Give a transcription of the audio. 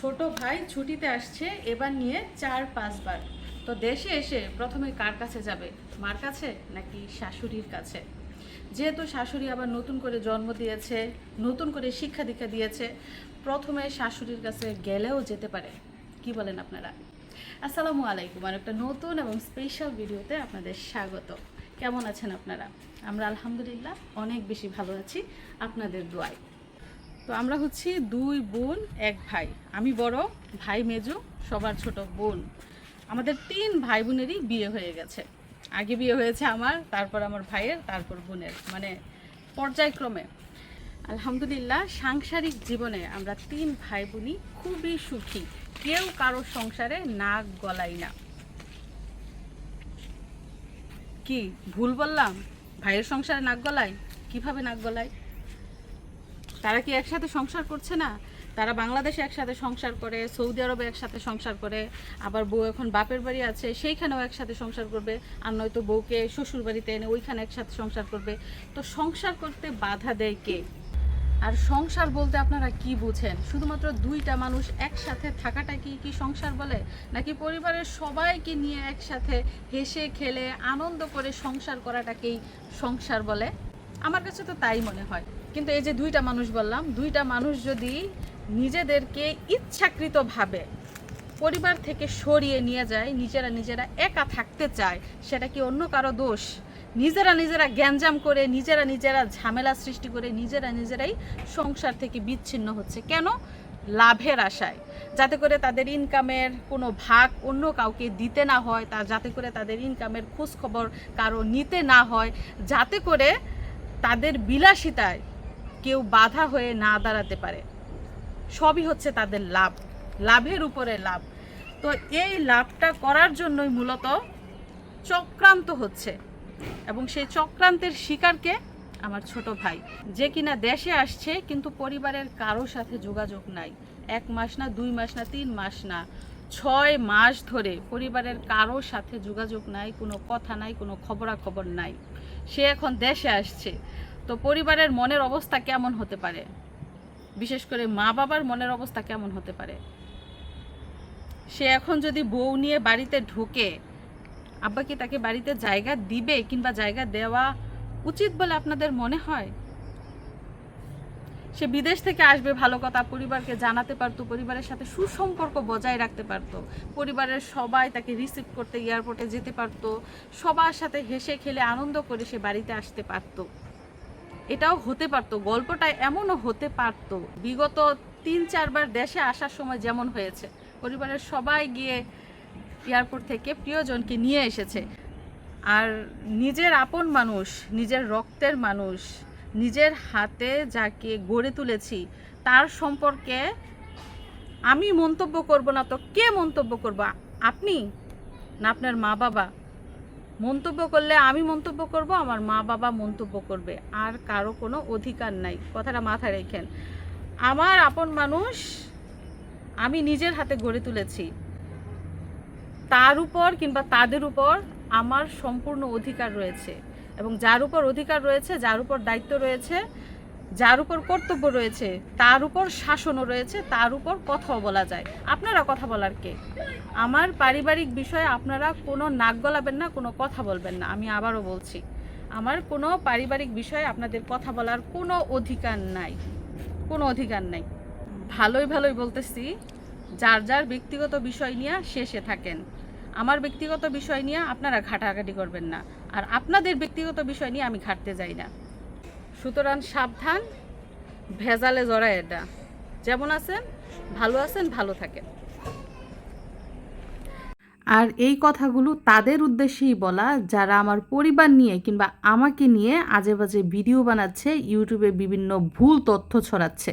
ছোট ভাই ছুটিতে আসছে এবার নিয়ে 4-5 বার। তো দেশে এসে প্রথমে কার কাছে যাবে, মার কাছে নাকি শাশুড়ির কাছে? যেহেতু শাশুড়ি আবার নতুন করে জন্ম দিয়েছে, নতুন করে শিক্ষা দীক্ষা দিয়েছে, প্রথমে শাশুড়ির কাছে গেলেও যেতে পারে। কি বলেন আপনারা? আসসালামু আলাইকুম, আর একটা নতুন এবং স্পেশাল ভিডিওতে আপনাদের স্বাগত। কেমন আছেন আপনারা? আমরা আলহামদুলিল্লাহ অনেক বেশি ভালো আছি আপনাদের দোয়ায়। তো আমরা হচ্ছি 2 বোন 1 ভাই। আমি বড়, ভাই মেজো, সবার ছোট বোন। আমাদের 3 ভাই বোনেরই বিয়ে হয়ে গেছে। আগে বিয়ে হয়েছে আমার, তারপর আমার ভাইয়ের, তারপর বোনের, মানে পর্যায়ক্রমে। আলহামদুলিল্লাহ সাংসারিক জীবনে আমরা 3 ভাই বোনই খুবই সুখী। কেউ কারো সংসারে নাক গলাই না। কি ভুল বললাম? ভাইয়ের সংসারে নাক গলায়? কিভাবে নাক গলায়? তারা কি একসাথে সংসার করছে না? তারা বাংলাদেশে একসাথে সংসার করে, সৌদি আরবে একসাথে সংসার করে, আবার বউ এখন বাপের বাড়ি আছে সেইখানেও একসাথে সংসার করবে, আর নয়তো বউকে শ্বশুর বাড়িতে এনে ওইখানে একসাথে সংসার করবে। তো সংসার করতে বাধা দেয় কে? আর সংসার বলতে আপনারা কি বুঝেন? শুধুমাত্র 2টা মানুষ একসাথে থাকাটাকে কি সংসার বলে? নাকি পরিবারের সবাইকে নিয়ে একসাথে হেসে খেলে আনন্দ করে সংসার করাটাকেই সংসার বলে? আমার কাছে তো তাই মনে হয়। কিন্তু এই যে 2টা মানুষ বললাম, 2টা মানুষ যদি নিজেদেরকে ইচ্ছাকৃতভাবে পরিবার থেকে সরিয়ে নিয়ে যায়, নিজেরা একা থাকতে চায়, সেটা কি অন্য কারো দোষ? নিজেরা গ্যাঞ্জাম করে, নিজেরা ঝামেলা সৃষ্টি করে, নিজেরাই সংসার থেকে বিচ্ছিন্ন হচ্ছে কেন? লাভের আশায়, যাতে করে তাদের ইনকামের কোনো ভাগ অন্য কাউকে দিতে না হয়, যাতে করে তাদের ইনকামের খোঁজ খবর কারো নিতে না হয়, যাতে করে তাদের বিলাসিতায় কেউ বাধা হয়ে না দাঁড়াতে পারে। সবই হচ্ছে তাদের লাভ, লাভের উপরে লাভ। তো এই লাভটা করার জন্যই মূলত চক্রান্ত হচ্ছে, এবং সেই চক্রান্তের শিকারকে আমার ছোট ভাই, যে কিনা দেশে আসছে কিন্তু পরিবারের কারোর সাথে যোগাযোগ নাই। 1 মাস না, 2 মাস না, 3 মাস না, 6 মাস ধরে পরিবারের কারোর সাথে যোগাযোগ নাই, কোনো কথা নাই, কোনো খবরাখবর নাই। সে এখন দেশে আসছে। তো পরিবারের মনের অবস্থা কেমন হতে পারে? বিশেষ করে মা বাবার মনের অবস্থা কেমন হতে পারে? সে এখন যদি বউ নিয়ে বাড়িতে ঢোকে, আব্বা কি তাকে বাড়িতে জায়গা দিবে, কিংবা জায়গা দেওয়া উচিত বলে আপনাদের মনে হয়? সে বিদেশ থেকে আসবে ভালো কথা, পরিবারকে জানাতে পারতো, পরিবারের সাথে সুসম্পর্ক বজায় রাখতে পারতো, পরিবারের সবাই তাকে রিসিভ করতে এয়ারপোর্টে যেতে পারতো, সবার সাথে হেসে খেলে আনন্দ করে সে বাড়িতে আসতে পারতো। এটাও হতে পারতো, গল্পটা এমনও হতে পারতো। বিগত 3-4 বার দেশে আসার সময় যেমন হয়েছে, পরিবারের সবাই গিয়ে এয়ারপোর্ট থেকে প্রিয়জনকে নিয়ে এসেছে। আর নিজের আপন মানুষ, নিজের রক্তের মানুষ, নিজের হাতে যাকে গড়ে তুলেছি, তার সম্পর্কে আমি মন্তব্য করব না তো কে মন্তব্য করব? আপনি না আপনার মা বাবা? মন্তব্য করলে আমি মন্তব্য করব, আমার মা বাবা মন্তব্য করবে, আর কারো কোনো অধিকার নাই। কথাটা মাথায় রেখেন। আমার আপন মানুষ আমি নিজের হাতে গড়ে তুলেছি, তার উপর কিংবা তাদের উপর আমার সম্পূর্ণ অধিকার রয়েছে। এবং যার উপর অধিকার রয়েছে, যার উপর দায়িত্ব রয়েছে, যার উপর কর্তব্য রয়েছে, তার উপর শাসনও রয়েছে, তার উপর কথাও বলা যায়। আপনারা কথা বলার কে? আমার পারিবারিক বিষয়ে আপনারা কোনো নাক গলাবেন না, কোনো কথা বলবেন না। আমি আবারও বলছি, আমার কোনো পারিবারিক বিষয়ে আপনাদের কথা বলার কোনো অধিকার নাই, কোনো অধিকার নাই। ভালোই বলতেছি, যার যার ব্যক্তিগত বিষয় নিয়ে শেষে থাকেন। আমার ব্যক্তিগত বিষয় নিয়ে আপনারা ঘাটাঘাটি করবেন না, আর আপনাদের ব্যক্তিগত বিষয় নিয়ে আমি ঘাটতে যাই না। সুতরাং সাবধান, ভেজালে জড়ায় এটা। যেমন আছেন ভালো থাকেন। আর এই কথাগুলো তাদের উদ্দেশ্যেই বলা, যারা আমার পরিবার নিয়ে কিংবা আমাকে নিয়ে আজে বাজে ভিডিও বানাচ্ছে, ইউটিউবে বিভিন্ন ভুল তথ্য ছড়াচ্ছে।